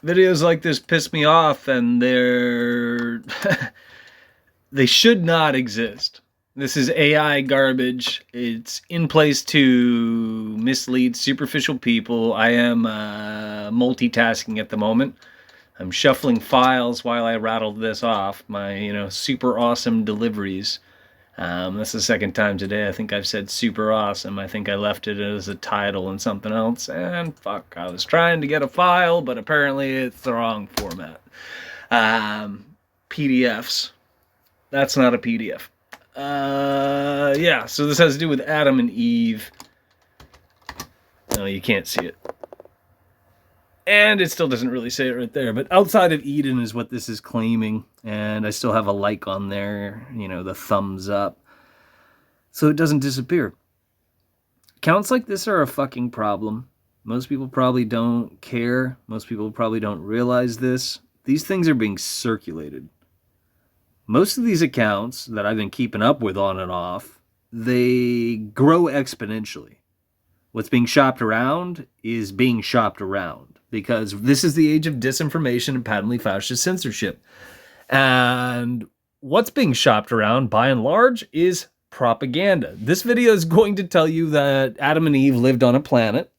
Videos like this piss me off, and they should not exist. This is AI garbage. It's in place to mislead superficial people. I am multitasking at the moment. I'm shuffling files while I rattled this off. My, super awesome deliveries. That's the second time today. I think I've said super awesome. I think I left it as a title and something else. And fuck, I was trying to get a file, but apparently it's the wrong format. PDFs. That's not a PDF. Yeah, so this has to do with Adam and Eve. No, you can't see it. And it still doesn't really say it right there. But outside of Eden is what this is claiming. And I still have a like on there, the thumbs up. So it doesn't disappear. Accounts like this are a fucking problem. Most people probably don't care. Most people probably don't realize this. These things are being circulated. Most of these accounts that I've been keeping up with on and off, they grow exponentially. What's being shopped around is being shopped around. Because this is the age of disinformation and patently fascist censorship. And what's being shopped around, by and large, is propaganda. This video is going to tell you that Adam and Eve lived on a planet.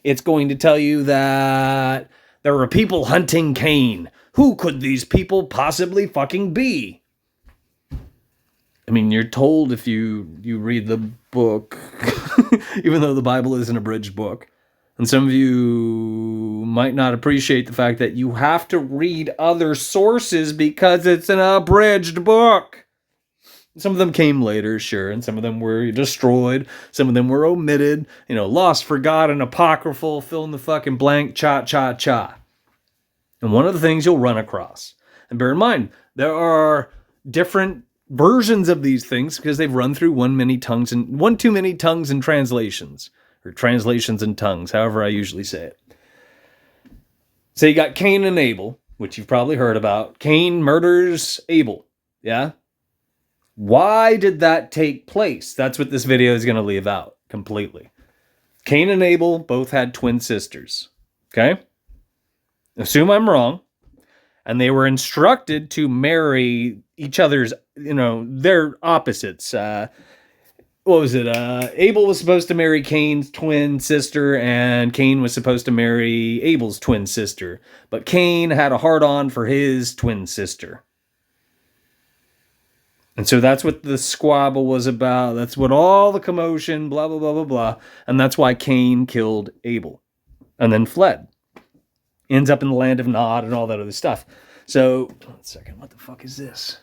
It's going to tell you that there were people hunting Cain. Who could these people possibly fucking be? I mean, you're told if you read the book, even though the Bible is an abridged book. And some of you might not appreciate the fact that you have to read other sources because it's an abridged book. Some of them came later, sure, and some of them were destroyed. Some of them were omitted, lost, forgotten, apocryphal, fill in the fucking blank, cha. And one of the things you'll run across, and bear in mind, there are different versions of these things because they've run through one too many tongues and translations. Or translations and tongues, however I usually say it. So you got Cain and Abel, which you've probably heard about. Cain murders Abel, yeah? Why did that take place? That's what this video is going to leave out completely. Cain and Abel both had twin sisters, okay? Assume I'm wrong. And they were instructed to marry each other's, their opposites. What was it? Abel was supposed to marry Cain's twin sister, and Cain was supposed to marry Abel's twin sister. But Cain had a hard-on for his twin sister. And so that's what the squabble was about. That's what all the commotion, blah, blah, blah, blah, blah. And that's why Cain killed Abel and then fled. Ends up in the land of Nod and all that other stuff. So, 1 second, what the fuck is this?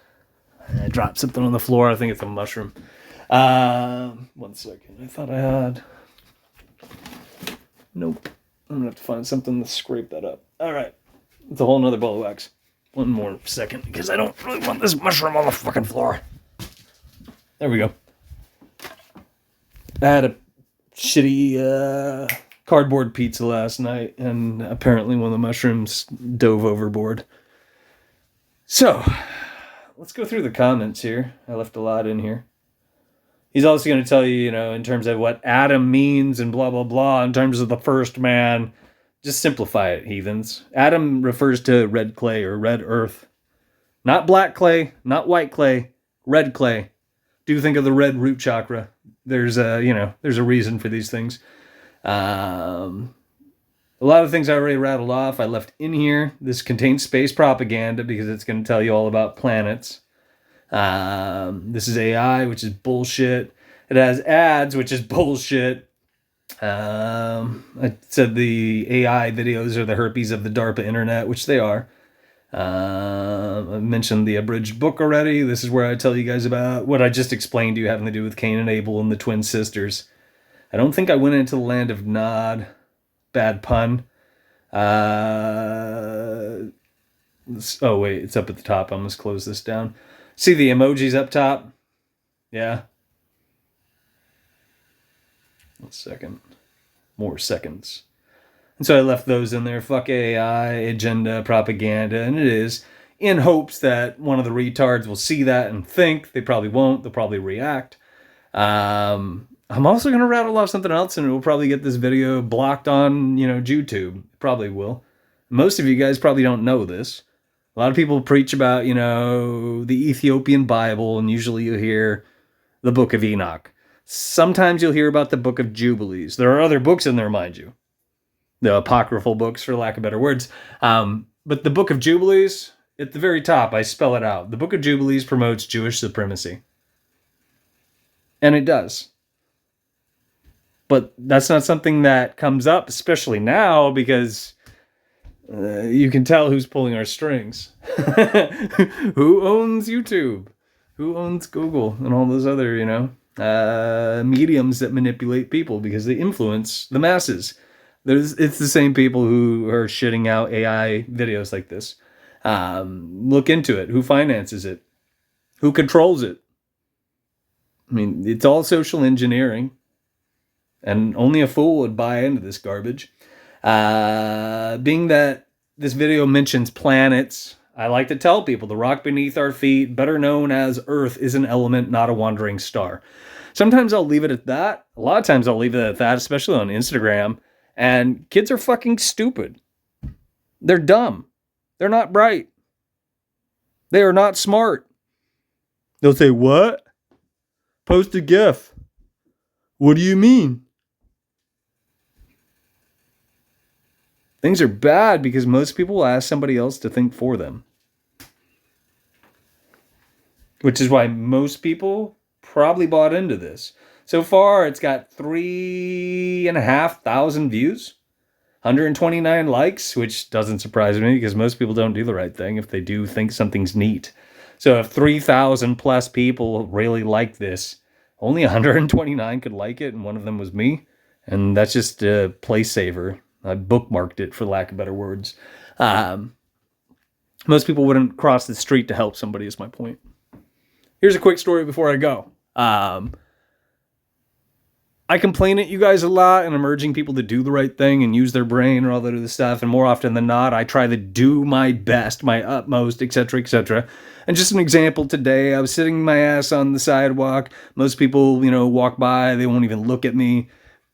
I dropped something on the floor. I think it's a mushroom. 1 second. I thought I had. Nope. I'm gonna have to find something to scrape that up. All right. It's a whole nother ball of wax. One more second, because I don't really want this mushroom on the fucking floor. There we go. I had a shitty cardboard pizza last night, and apparently one of the mushrooms dove overboard. So, let's go through the comments here. I left a lot in here. He's also going to tell you, in terms of what Adam means and blah, blah, blah, in terms of the first man. Just simplify it, heathens. Adam refers to red clay or red earth. Not black clay, not white clay, red clay. Do think of the red root chakra. There's a reason for these things. A lot of things I already rattled off. I left in here. This contains space propaganda because it's going to tell you all about planets. This is AI, which is bullshit. It has ads, which is bullshit. I said the AI videos are the herpes of the DARPA internet, which they are. I mentioned the abridged book already. This is where I tell you guys about what I just explained to you having to do with Cain and Abel and the twin sisters. I don't think I went into the land of Nod. Bad pun. Oh, wait, it's up at the top. I must close this down. See the emojis up top? Yeah. 1 second. More seconds. And so I left those in there. Fuck AI, agenda, propaganda. And it is in hopes that one of the retards will see that and think. They probably won't. They'll probably react. I'm also going to rattle off something else, and it will probably get this video blocked on, YouTube. Probably will. Most of you guys probably don't know this. A lot of people preach about, the Ethiopian Bible, and usually you hear the Book of Enoch. Sometimes you'll hear about the Book of Jubilees. There are other books in there, mind you. The apocryphal books, for lack of better words. But the Book of Jubilees, at the very top, I spell it out. The Book of Jubilees promotes Jewish supremacy. And it does. But that's not something that comes up, especially now, because you can tell who's pulling our strings. Who owns YouTube? Who owns Google and all those other, mediums that manipulate people because they influence the masses. It's the same people who are shitting out AI videos like this. Look into it. Who finances it? Who controls it? I mean, it's all social engineering. And only a fool would buy into this garbage. Being that this video mentions planets, I like to tell people the rock beneath our feet, better known as Earth, is an element, not a wandering star. Sometimes I'll leave it at that. A lot of times I'll leave it at that, especially on Instagram. And kids are fucking stupid. They're dumb. They're not bright. They are not smart. They'll say, what? Post a GIF. What do you mean? Things are bad because most people will ask somebody else to think for them. Which is why most people probably bought into this. So far, it's got 3,500 views, 129 likes, which doesn't surprise me because most people don't do the right thing if they do think something's neat. So if 3,000 plus people really like this, only 129 could like it, and one of them was me. And that's just a place saver. I bookmarked it, for lack of better words. Most people wouldn't cross the street to help somebody, is my point. Here's a quick story before I go. I complain at you guys a lot, and I'm urging people to do the right thing and use their brain and all that other stuff. And more often than not, I try to do my best, my utmost, etc., etc. And just an example today, I was sitting my ass on the sidewalk. Most people, walk by, they won't even look at me.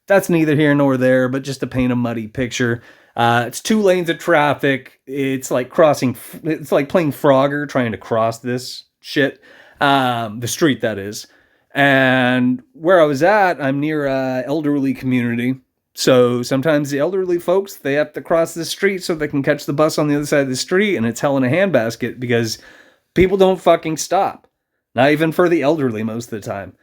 That's neither here nor there, but just to paint a muddy picture. It's 2 lanes of traffic. It's like playing Frogger trying to cross this shit. The street, that is. And where I was at, I'm near an elderly community. So sometimes the elderly folks, they have to cross the street so they can catch the bus on the other side of the street, and it's hell in a handbasket because people don't fucking stop. Not even for the elderly most of the time.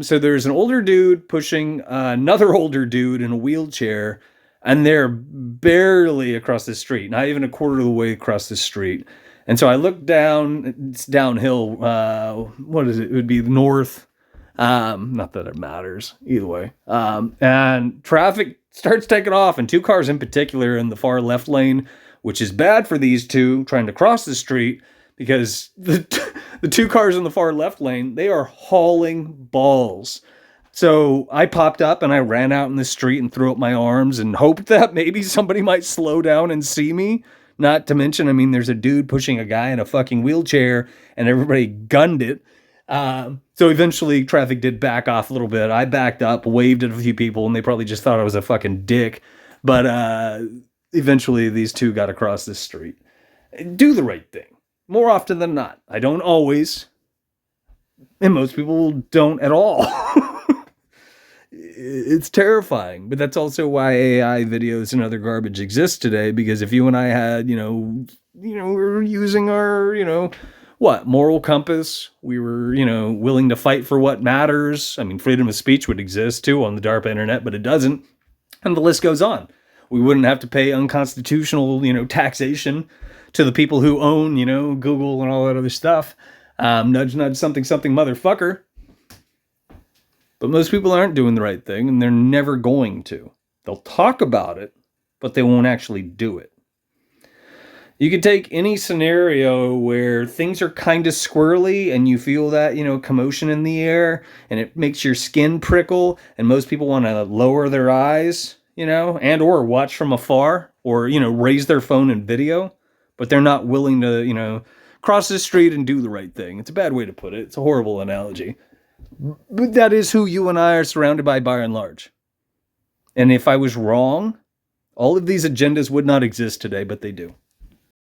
So there's an older dude pushing another older dude in a wheelchair, and they're barely across the street, not even a quarter of the way across the street. And so I look down, it's downhill, what is it? It would be north. Not that it matters either way. And traffic starts taking off, and 2 cars in particular in the far left lane, which is bad for these two trying to cross the street because the 2 cars in the far left lane, they are hauling balls. So I popped up and I ran out in the street and threw up my arms and hoped that maybe somebody might slow down and see me. Not to mention, there's a dude pushing a guy in a fucking wheelchair and everybody gunned it. So eventually traffic did back off a little bit. I backed up, waved at a few people, and they probably just thought I was a fucking dick. But eventually these 2 got across this street. Do the right thing. More often than not. I don't always. And most people don't at all. It's terrifying, but that's also why AI videos and other garbage exist today, because if you and I had, we were using our, moral compass, we were, willing to fight for what matters. Freedom of speech would exist too on the DARPA internet, but it doesn't. And the list goes on. We wouldn't have to pay unconstitutional, taxation to the people who own, Google and all that other stuff. Nudge, nudge, something, something, motherfucker. But most people aren't doing the right thing, and they're never going to. They'll talk about it, but they won't actually do it. You could take any scenario where things are kind of squirrely and you feel that, commotion in the air, and it makes your skin prickle, and most people want to lower their eyes, and or watch from afar, or, raise their phone and video, but they're not willing to, cross the street and do the right thing. It's a bad way to put it. It's a horrible analogy. But that is who you and I are surrounded by and large. And if I was wrong, All of these agendas would not exist today, but they do.